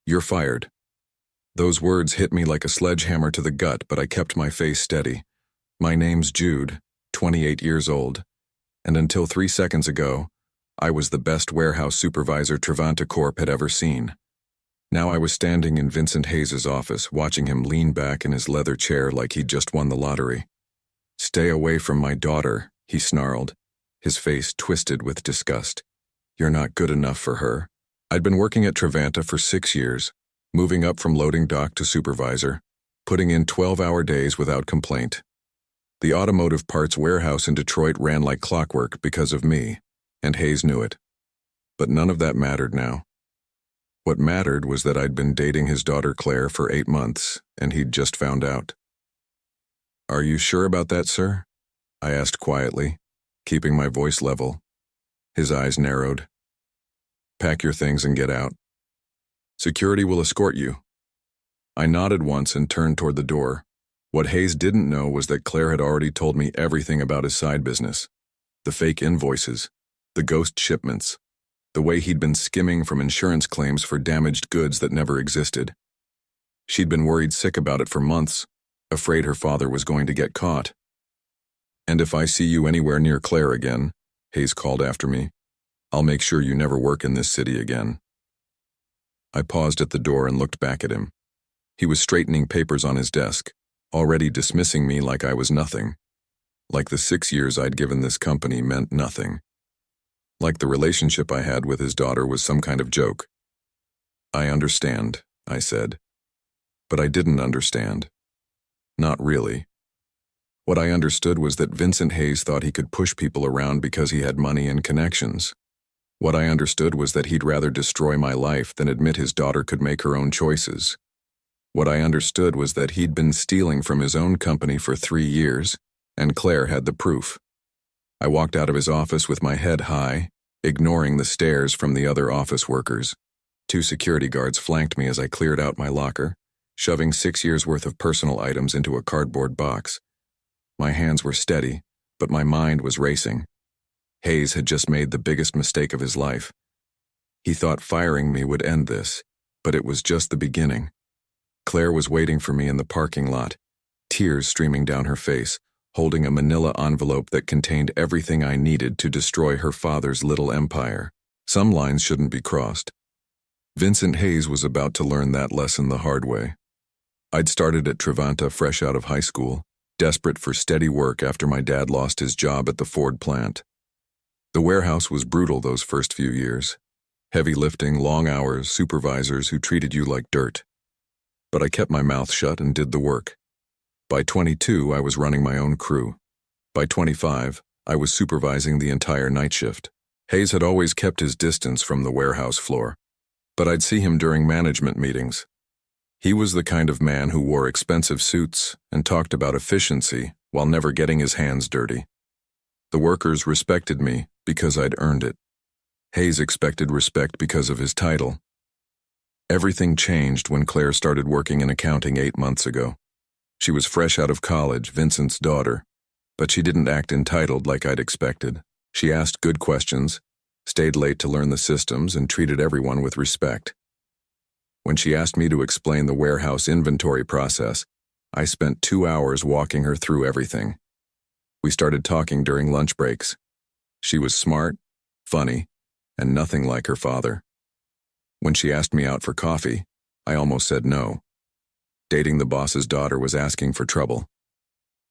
"You're fired." Those words hit me like a sledgehammer to the gut, but I kept my face steady. My name's Jude, 28 years old, and until 3 seconds ago, I was the best warehouse supervisor Trevanta Corp had ever seen. Now I was standing in Vincent Hayes' office, watching him lean back in his leather chair like he'd just won the lottery. "Stay away from my daughter," he snarled, his face twisted with disgust. "You're not good enough for her." I'd been working at Trevanta for 6 years, moving up from loading dock to supervisor, putting in 12-hour days without complaint. The automotive parts warehouse in Detroit ran like clockwork because of me, and Hayes knew it. But none of that mattered now. What mattered was that I'd been dating his daughter Claire for 8 months, and he'd just found out. "Are you sure about that, sir?" I asked quietly, keeping my voice level. His eyes narrowed. "Pack your things and get out. Security will escort you." I nodded once and turned toward the door. What Hayes didn't know was that Claire had already told me everything about his side business. The fake invoices, the ghost shipments, the way he'd been skimming from insurance claims for damaged goods that never existed. She'd been worried sick about it for months, afraid her father was going to get caught. "And if I see you anywhere near Claire again," Hayes called after me, "I'll make sure you never work in this city again." I paused at the door and looked back at him. He was straightening papers on his desk, already dismissing me like I was nothing. Like the 6 years I'd given this company meant nothing. Like the relationship I had with his daughter was some kind of joke. "I understand," I said. But I didn't understand. Not really. What I understood was that Vincent Hayes thought he could push people around because he had money and connections. What I understood was that he'd rather destroy my life than admit his daughter could make her own choices. What I understood was that he'd been stealing from his own company for 3 years, and Claire had the proof. I walked out of his office with my head high, ignoring the stares from the other office workers. 2 security guards flanked me as I cleared out my locker, shoving 6 years' worth of personal items into a cardboard box. My hands were steady, but my mind was racing. Hayes had just made the biggest mistake of his life. He thought firing me would end this, but it was just the beginning. Claire was waiting for me in the parking lot, tears streaming down her face, holding a manila envelope that contained everything I needed to destroy her father's little empire. Some lines shouldn't be crossed. Vincent Hayes was about to learn that lesson the hard way. I'd started at Trevanta fresh out of high school, desperate for steady work after my dad lost his job at the Ford plant. The warehouse was brutal those first few years. Heavy lifting, long hours, supervisors who treated you like dirt. But I kept my mouth shut and did the work. By 22, I was running my own crew. By 25, I was supervising the entire night shift. Hayes had always kept his distance from the warehouse floor, but I'd see him during management meetings. He was the kind of man who wore expensive suits and talked about efficiency while never getting his hands dirty. The workers respected me because I'd earned it. Hayes expected respect because of his title. Everything changed when Claire started working in accounting 8 months ago. She was fresh out of college, Vincent's daughter, but she didn't act entitled like I'd expected. She asked good questions, stayed late to learn the systems, and treated everyone with respect. When she asked me to explain the warehouse inventory process, I spent 2 hours walking her through everything. We started talking during lunch breaks. She was smart, funny, and nothing like her father. When she asked me out for coffee, I almost said no. Dating the boss's daughter was asking for trouble.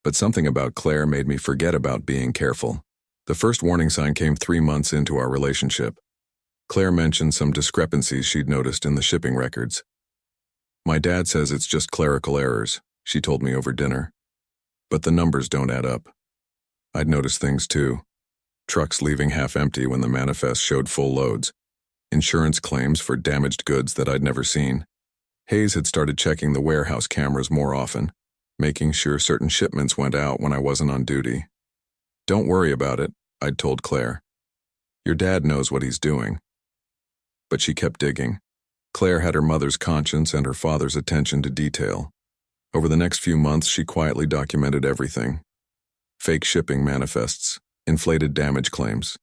But something about Claire made me forget about being careful. The first warning sign came 3 months into our relationship. Claire mentioned some discrepancies she'd noticed in the shipping records. "My dad says it's just clerical errors," she told me over dinner. "But the numbers don't add up." I'd noticed things too. Trucks leaving half empty when the manifest showed full loads. Insurance claims for damaged goods that I'd never seen. Hayes had started checking the warehouse cameras more often, making sure certain shipments went out when I wasn't on duty. "Don't worry about it," I'd told Claire. "Your dad knows what he's doing." But she kept digging. Claire had her mother's conscience and her father's attention to detail. Over the next few months, she quietly documented everything. Fake shipping manifests, inflated damage claims,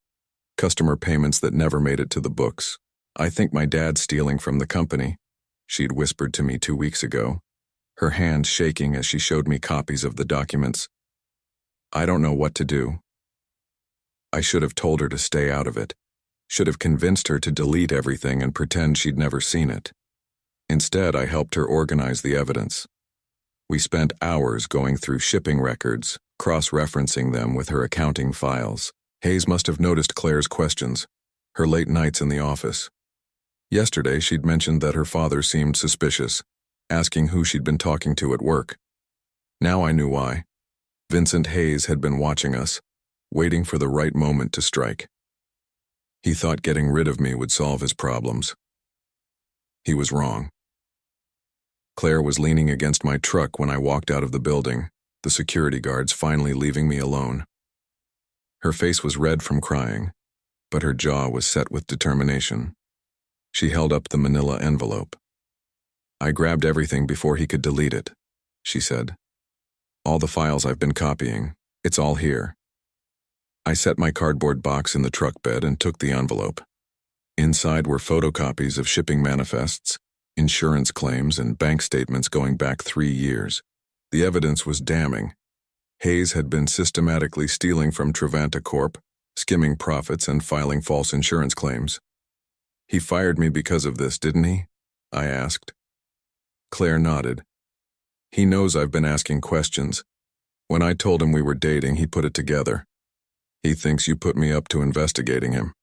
customer payments that never made it to the books. "I think my dad's stealing from the company," she'd whispered to me 2 weeks ago, her hands shaking as she showed me copies of the documents. I don't know what to do. I should have told her to stay out of it. Should have convinced her to delete everything and pretend she'd never seen it. Instead, I helped her organize the evidence. We spent hours going through shipping records, cross-referencing them with her accounting files. Hayes must have noticed Claire's questions, her late nights in the office. Yesterday, she'd mentioned that her father seemed suspicious, asking who she'd been talking to at work. Now I knew why. Vincent Hayes had been watching us, waiting for the right moment to strike. He thought getting rid of me would solve his problems. He was wrong. Claire was leaning against my truck when I walked out of the building, the security guards finally leaving me alone. Her face was red from crying, but her jaw was set with determination. She held up the manila envelope. I grabbed everything before he could delete it, she said. All the files I've been copying, it's all here. I set my cardboard box in the truck bed and took the envelope. Inside were photocopies of shipping manifests, insurance claims, and bank statements going back 3 years. The evidence was damning. Hayes had been systematically stealing from Trevanta Corp., skimming profits and filing false insurance claims. He fired me because of this, didn't he? I asked. Claire nodded. He knows I've been asking questions. When I told him we were dating, he put it together. He thinks you put me up to investigating him.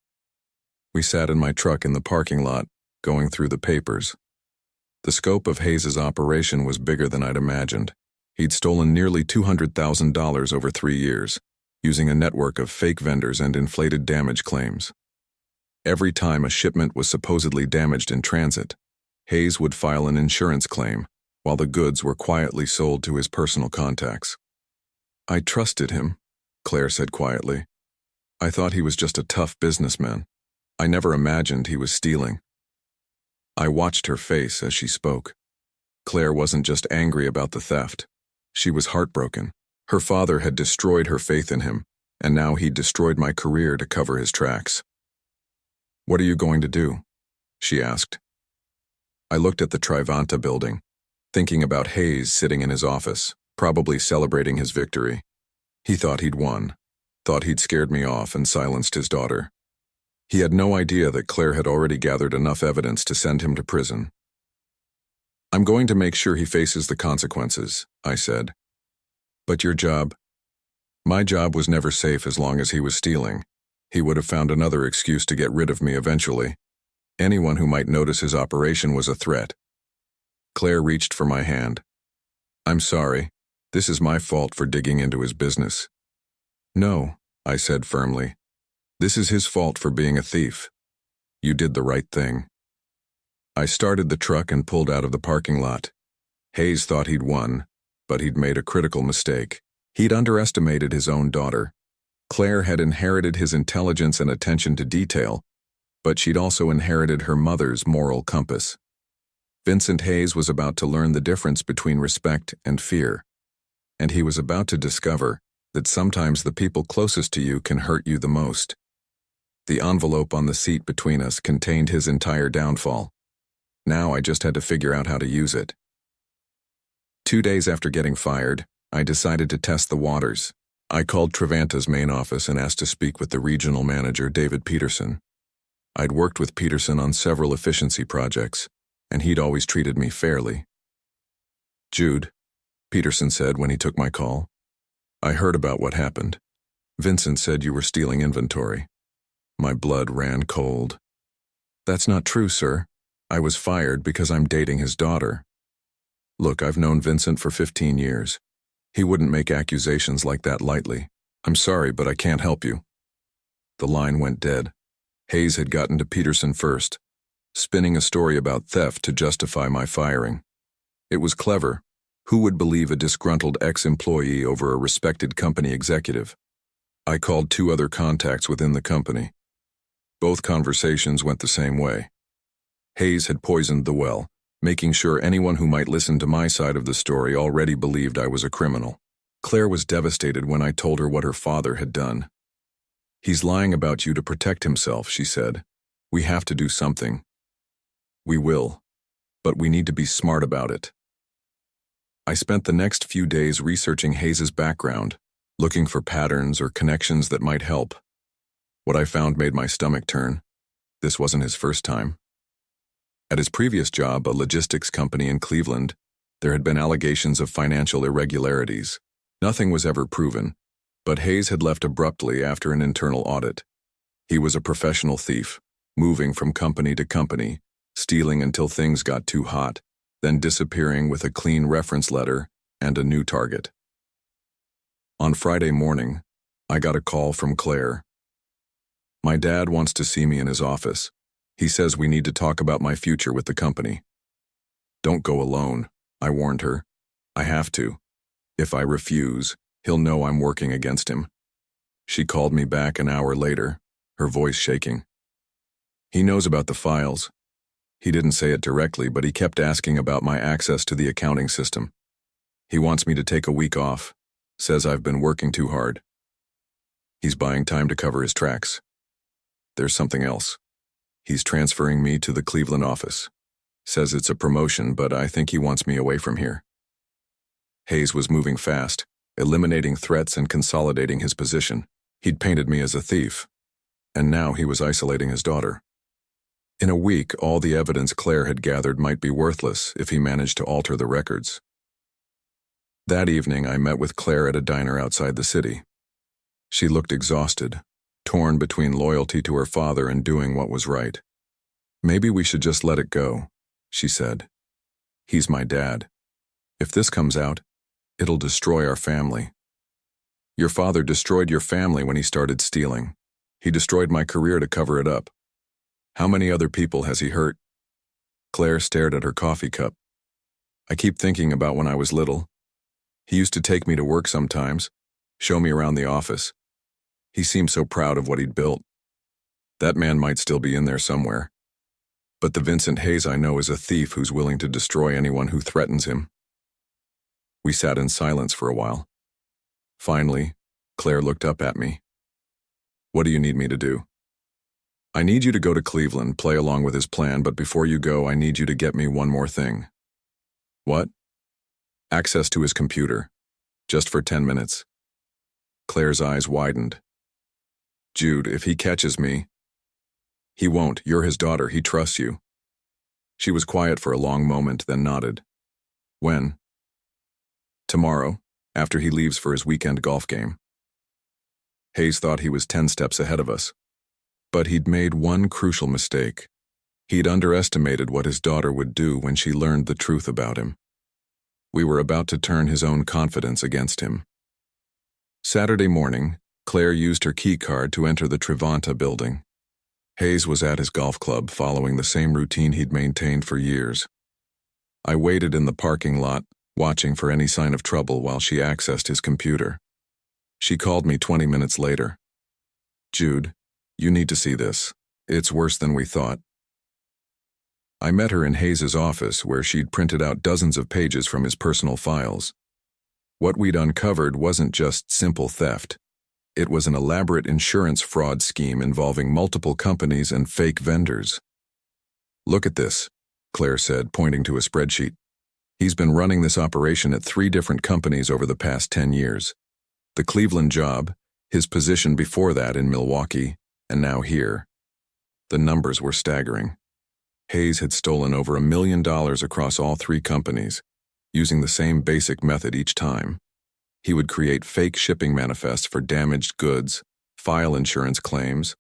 We sat in my truck in the parking lot, going through the papers. The scope of Hayes's operation was bigger than I'd imagined. He'd stolen nearly $200,000 over 3 years, using a network of fake vendors and inflated damage claims. Every time a shipment was supposedly damaged in transit, Hayes would file an insurance claim, while the goods were quietly sold to his personal contacts. I trusted him, Claire said quietly. I thought he was just a tough businessman. I never imagined he was stealing. I watched her face as she spoke. Claire wasn't just angry about the theft. She was heartbroken. Her father had destroyed her faith in him, and now he'd destroyed my career to cover his tracks. What are you going to do? She asked. I looked at the Trevanta building, thinking about Hayes sitting in his office, probably celebrating his victory. He thought he'd won, thought he'd scared me off and silenced his daughter. He had no idea that Claire had already gathered enough evidence to send him to prison. I'm going to make sure he faces the consequences, I said. But your job? My job was never safe as long as he was stealing. He would have found another excuse to get rid of me eventually. Anyone who might notice his operation was a threat. Claire reached for my hand. I'm sorry. This is my fault for digging into his business. No, I said firmly. This is his fault for being a thief. You did the right thing. I started the truck and pulled out of the parking lot. Hayes thought he'd won, but he'd made a critical mistake. He'd underestimated his own daughter. Claire had inherited his intelligence and attention to detail, but she'd also inherited her mother's moral compass. Vincent Hayes was about to learn the difference between respect and fear, and he was about to discover that sometimes the people closest to you can hurt you the most. The envelope on the seat between us contained his entire downfall. Now I just had to figure out how to use it. 2 days after getting fired, I decided to test the waters. I called Trevanta's main office and asked to speak with the regional manager, David Peterson. I'd worked with Peterson on several efficiency projects, and he'd always treated me fairly. Jude, Peterson said when he took my call, I heard about what happened. Vincent said you were stealing inventory. My blood ran cold. That's not true, sir. I was fired because I'm dating his daughter. Look, I've known Vincent for 15 years. He wouldn't make accusations like that lightly. I'm sorry, but I can't help you. The line went dead. Hayes had gotten to Peterson first, spinning a story about theft to justify my firing. It was clever. Who would believe a disgruntled ex-employee over a respected company executive? I called 2 other contacts within the company. Both conversations went the same way. Hayes had poisoned the well, making sure anyone who might listen to my side of the story already believed I was a criminal. Claire was devastated when I told her what her father had done. He's lying about you to protect himself, she said. We have to do something. We will. but we need to be smart about it. I spent the next few days researching Hayes's background, looking for patterns or connections that might help. What I found made my stomach turn. This wasn't his first time. At his previous job, a logistics company in Cleveland, there had been allegations of financial irregularities. Nothing was ever proven, but Hayes had left abruptly after an internal audit. He was a professional thief, moving from company to company, stealing until things got too hot, then disappearing with a clean reference letter and a new target. On Friday morning, I got a call from Claire. My dad wants to see me in his office. He says we need to talk about my future with the company. Don't go alone, I warned her. I have to. If I refuse, he'll know I'm working against him. She called me back an hour later, her voice shaking. He knows about the files. He didn't say it directly, but he kept asking about my access to the accounting system. He wants me to take a week off, says I've been working too hard. He's buying time to cover his tracks. There's something else. He's transferring me to the Cleveland office. Says it's a promotion, but I think he wants me away from here. Hayes was moving fast, eliminating threats and consolidating his position. He'd painted me as a thief, and now he was isolating his daughter. In a week, all the evidence Claire had gathered might be worthless if he managed to alter the records. That evening, I met with Claire at a diner outside the city. She looked exhausted, torn between loyalty to her father and doing what was right. Maybe we should just let it go, she said. He's my dad. If this comes out, it'll destroy our family. Your father destroyed your family when he started stealing. He destroyed my career to cover it up. How many other people has he hurt? Claire stared at her coffee cup. I keep thinking about when I was little. He used to take me to work sometimes, show me around the office. He seemed so proud of what he'd built. That man might still be in there somewhere. But the Vincent Hayes I know is a thief who's willing to destroy anyone who threatens him. We sat in silence for a while. Finally, Claire looked up at me. What do you need me to do? I need you to go to Cleveland, play along with his plan, but before you go, I need you to get me one more thing. What? Access to his computer. Just for 10 minutes. Claire's eyes widened. Jude, if he catches me... He won't. You're his daughter. He trusts you. She was quiet for a long moment, then nodded. When? Tomorrow, after he leaves for his weekend golf game. Hayes thought he was 10 steps ahead of us. But he'd made one crucial mistake. He'd underestimated what his daughter would do when she learned the truth about him. We were about to turn his own confidence against him. Saturday morning, Claire used her key card to enter the Trivanta building. Hayes was at his golf club following the same routine he'd maintained for years. I waited in the parking lot, watching for any sign of trouble while she accessed his computer. She called me 20 minutes later. Jude, you need to see this. It's worse than we thought. I met her in Hayes's office where she'd printed out dozens of pages from his personal files. What we'd uncovered wasn't just simple theft. It was an elaborate insurance fraud scheme involving multiple companies and fake vendors. Look at this, Claire said, pointing to a spreadsheet. He's been running this operation at 3 different companies over the past 10 years. The Cleveland job, his position before that in Milwaukee, and now here. The numbers were staggering. Hayes had stolen over $1 million across all 3 companies, using the same basic method each time. He would create fake shipping manifests for damaged goods, file insurance claims,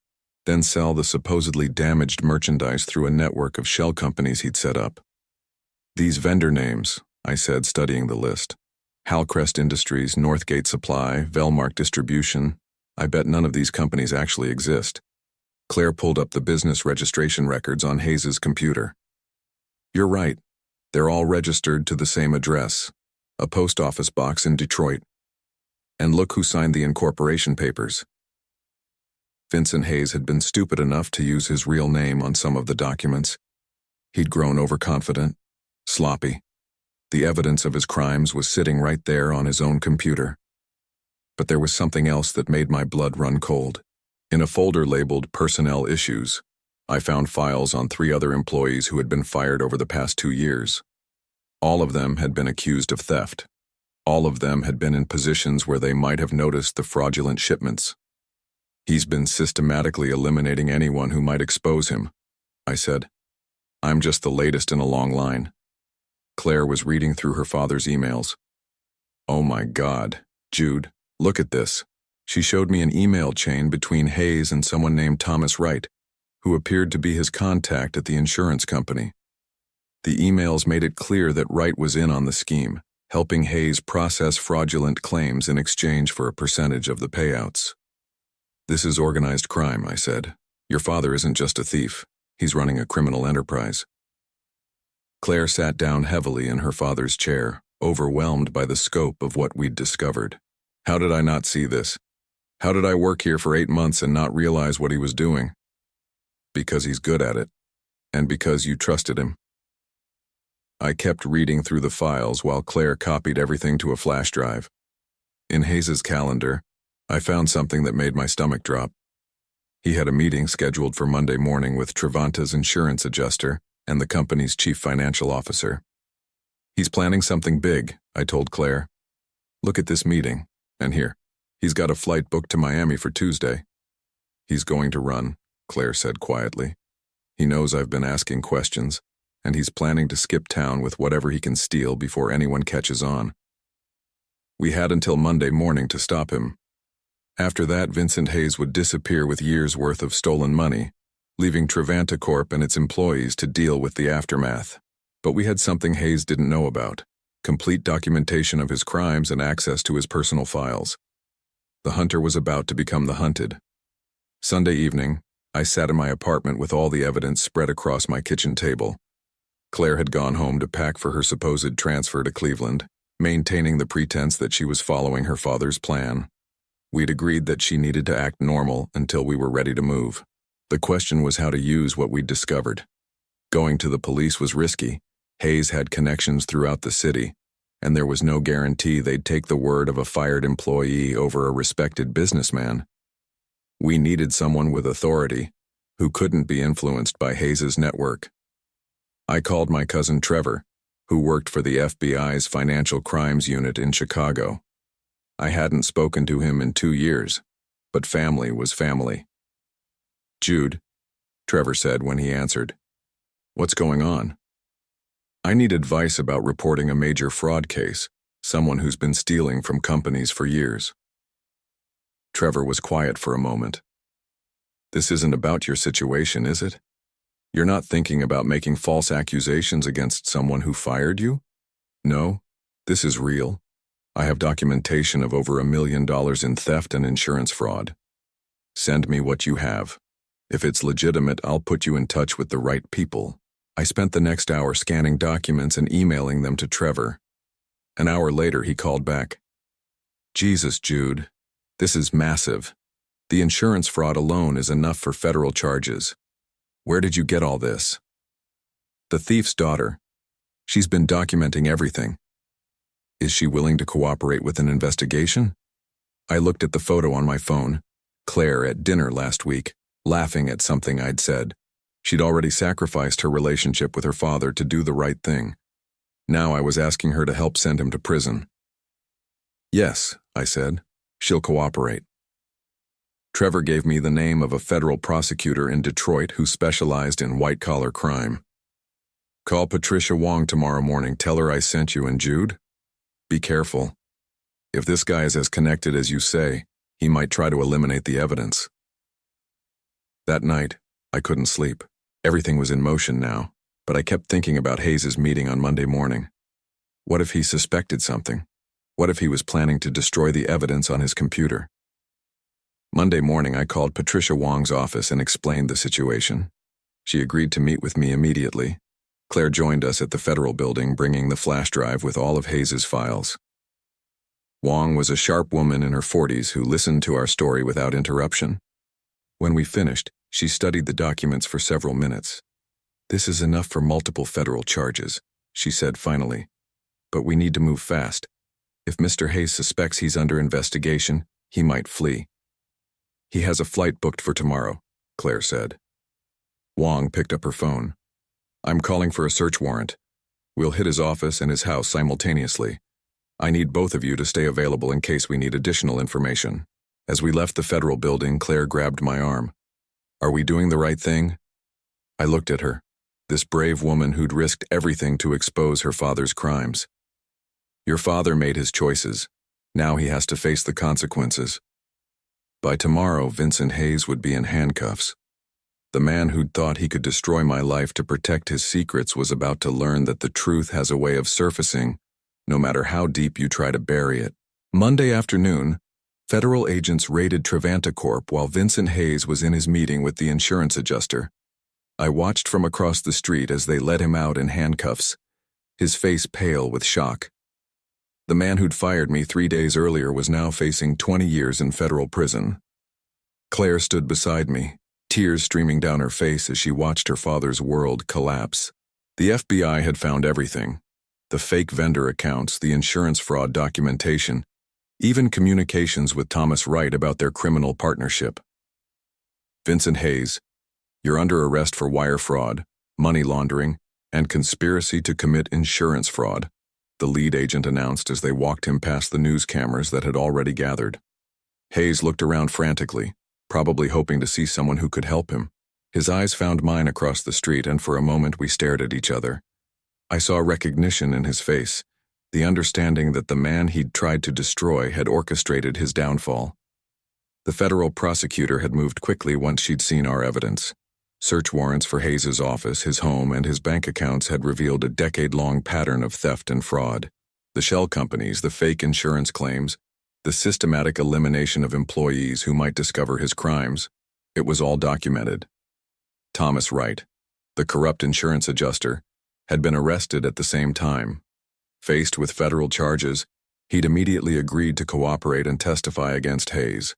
then sell the supposedly damaged merchandise through a network of shell companies he'd set up. These vendor names, I said, studying the list. Halcrest Industries, Northgate Supply, Velmark Distribution. I bet none of these companies actually exist. Claire pulled up the business registration records on Hayes's computer. You're right. They're all registered to the same address, a post office box in Detroit. And look who signed the incorporation papers. Vincent Hayes had been stupid enough to use his real name on some of the documents. He'd grown overconfident, sloppy. The evidence of his crimes was sitting right there on his own computer. But there was something else that made my blood run cold. In a folder labeled Personnel Issues, I found files on 3 other employees who had been fired over the past 2 years. All of them had been accused of theft. All of them had been in positions where they might have noticed the fraudulent shipments. He's been systematically eliminating anyone who might expose him, I said. I'm just the latest in a long line. Claire was reading through her father's emails. Oh my God, Jude, look at this. She showed me an email chain between Hayes and someone named Thomas Wright, who appeared to be his contact at the insurance company. The emails made it clear that Wright was in on the scheme, helping Hayes process fraudulent claims in exchange for a percentage of the payouts. This is organized crime, I said. Your father isn't just a thief. He's running a criminal enterprise. Claire sat down heavily in her father's chair, overwhelmed by the scope of what we'd discovered. How did I not see this? How did I work here for 8 months and not realize what he was doing? Because he's good at it, and because you trusted him. I kept reading through the files while Claire copied everything to a flash drive. In Hayes's calendar, I found something that made my stomach drop. He had a meeting scheduled for Monday morning with Travanta's insurance adjuster and the company's chief financial officer. He's planning something big, I told Claire. Look at this meeting, and here, he's got a flight booked to Miami for Tuesday. He's going to run, Claire said quietly. He knows I've been asking questions, and he's planning to skip town with whatever he can steal before anyone catches on. We had until Monday morning to stop him. After that, Vincent Hayes would disappear with years' worth of stolen money, leaving Travanta Corp and its employees to deal with the aftermath. But we had something Hayes didn't know about: complete documentation of his crimes and access to his personal files. The hunter was about to become the hunted. Sunday evening, I sat in my apartment with all the evidence spread across my kitchen table. Claire had gone home to pack for her supposed transfer to Cleveland, maintaining the pretense that she was following her father's plan. We'd agreed that she needed to act normal until we were ready to move. The question was how to use what we'd discovered. Going to the police was risky. Hayes had connections throughout the city, and there was no guarantee they'd take the word of a fired employee over a respected businessman. We needed someone with authority, who couldn't be influenced by Hayes's network. I called my cousin Trevor, who worked for the FBI's Financial Crimes Unit in Chicago. I hadn't spoken to him in 2 years, but family was family. Jude, Trevor said when he answered. What's going on? I need advice about reporting a major fraud case, someone who's been stealing from companies for years. Trevor was quiet for a moment. This isn't about your situation, is it? You're not thinking about making false accusations against someone who fired you? No, this is real. I have documentation of over $1 million in theft and insurance fraud. Send me what you have. If it's legitimate, I'll put you in touch with the right people. I spent the next hour scanning documents and emailing them to Trevor. An hour later, he called back. Jesus, Jude, this is massive. The insurance fraud alone is enough for federal charges. Where did you get all this? The thief's daughter. She's been documenting everything. Is she willing to cooperate with an investigation? I looked at the photo on my phone. Claire at dinner last week, laughing at something I'd said. She'd already sacrificed her relationship with her father to do the right thing. Now I was asking her to help send him to prison. Yes, I said. She'll cooperate. Trevor gave me the name of a federal prosecutor in Detroit who specialized in white-collar crime. Call Patricia Wong tomorrow morning. Tell her I sent you, and Jude, be careful. If this guy is as connected as you say, he might try to eliminate the evidence. That night, I couldn't sleep. Everything was in motion now, but I kept thinking about Hayes's meeting on Monday morning. What if he suspected something? What if he was planning to destroy the evidence on his computer? Monday morning, I called Patricia Wong's office and explained the situation. She agreed to meet with me immediately. Claire joined us at the Federal Building, bringing the flash drive with all of Hayes's files. Wong was a sharp woman in her 40s who listened to our story without interruption. When we finished, she studied the documents for several minutes. This is enough for multiple federal charges, she said finally. But we need to move fast. If Mr. Hayes suspects he's under investigation, he might flee. He has a flight booked for tomorrow, Claire said. Wong picked up her phone. "I'm calling for a search warrant. We'll hit his office and his house simultaneously. I need both of you to stay available in case we need additional information." As we left the federal building, Claire grabbed my arm. "Are we doing the right thing?" I looked at her, this brave woman who'd risked everything to expose her father's crimes. "Your father made his choices. Now he has to face the consequences." By tomorrow, Vincent Hayes would be in handcuffs. The man who'd thought he could destroy my life to protect his secrets was about to learn that the truth has a way of surfacing, no matter how deep you try to bury it. Monday afternoon, federal agents raided Trevanta Corp while Vincent Hayes was in his meeting with the insurance adjuster. I watched from across the street as they led him out in handcuffs, his face pale with shock. The man who'd fired me 3 days earlier was now facing 20 years in federal prison. Claire stood beside me, tears streaming down her face as she watched her father's world collapse. The FBI had found everything: the fake vendor accounts, the insurance fraud documentation, even communications with Thomas Wright about their criminal partnership. "Vincent Hayes, you're under arrest for wire fraud, money laundering, and conspiracy to commit insurance fraud," the lead agent announced as they walked him past the news cameras that had already gathered. Hayes looked around frantically, probably hoping to see someone who could help him. His eyes found mine across the street, and for a moment we stared at each other. I saw recognition in his face, the understanding that the man he'd tried to destroy had orchestrated his downfall. The federal prosecutor had moved quickly once she'd seen our evidence. Search warrants for Hayes's office, his home, and his bank accounts had revealed a decade-long pattern of theft and fraud. The shell companies, the fake insurance claims, the systematic elimination of employees who might discover his crimes. It was all documented. Thomas Wright, the corrupt insurance adjuster, had been arrested at the same time. Faced with federal charges, he'd immediately agreed to cooperate and testify against Hayes.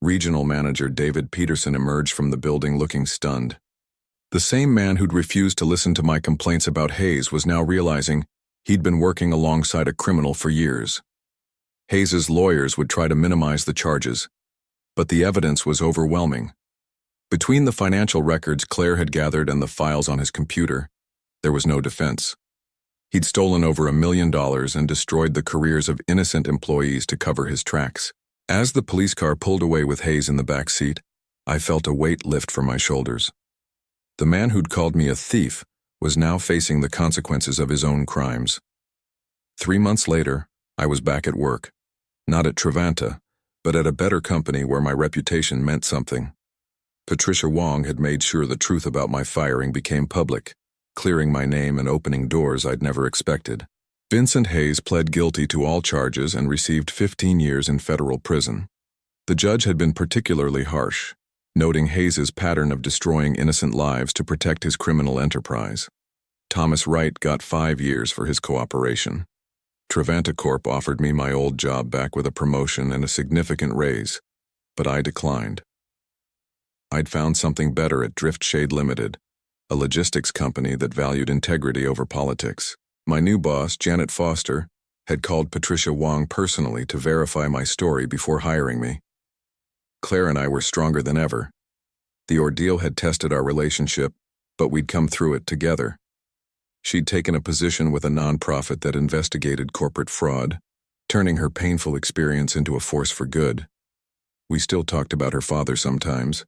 Regional manager David Peterson emerged from the building looking stunned. The same man who'd refused to listen to my complaints about Hayes was now realizing he'd been working alongside a criminal for years. Hayes's lawyers would try to minimize the charges, but the evidence was overwhelming. Between the financial records Claire had gathered and the files on his computer, there was no defense. He'd stolen over $1 million and destroyed the careers of innocent employees to cover his tracks. As the police car pulled away with Hayes in the back seat, I felt a weight lift from my shoulders. The man who'd called me a thief was now facing the consequences of his own crimes. 3 months later, I was back at work, not at Trevanta, but at a better company where my reputation meant something. Patricia Wong had made sure the truth about my firing became public, clearing my name and opening doors I'd never expected. Vincent Hayes pled guilty to all charges and received 15 years in federal prison. The judge had been particularly harsh, noting Hayes's pattern of destroying innocent lives to protect his criminal enterprise. Thomas Wright got 5 years for his cooperation. Trevanta Corp offered me my old job back with a promotion and a significant raise, but I declined. I'd found something better at Drift Shade Limited, a logistics company that valued integrity over politics. My new boss, Janet Foster, had called Patricia Wong personally to verify my story before hiring me. Claire and I were stronger than ever. The ordeal had tested our relationship, but we'd come through it together. She'd taken a position with a nonprofit that investigated corporate fraud, turning her painful experience into a force for good. We still talked about her father sometimes.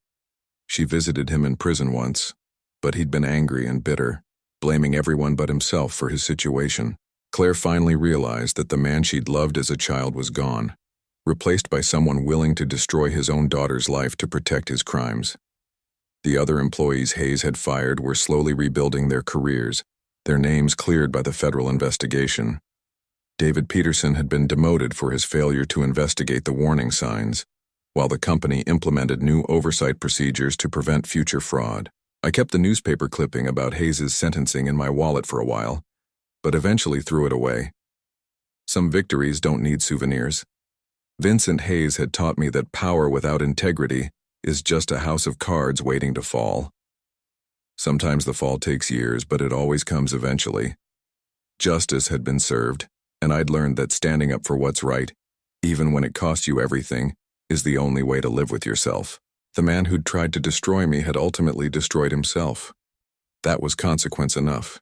She visited him in prison once, but he'd been angry and bitter, blaming everyone but himself for his situation. Claire finally realized that the man she'd loved as a child was gone, replaced by someone willing to destroy his own daughter's life to protect his crimes. The other employees Hayes had fired were slowly rebuilding their careers, their names cleared by the federal investigation. David Peterson had been demoted for his failure to investigate the warning signs, while the company implemented new oversight procedures to prevent future fraud. I kept the newspaper clipping about Hayes's sentencing in my wallet for a while, but eventually threw it away. Some victories don't need souvenirs. Vincent Hayes had taught me that power without integrity is just a house of cards waiting to fall. Sometimes the fall takes years, but it always comes eventually. Justice had been served, and I'd learned that standing up for what's right, even when it costs you everything, is the only way to live with yourself. The man who'd tried to destroy me had ultimately destroyed himself. That was consequence enough.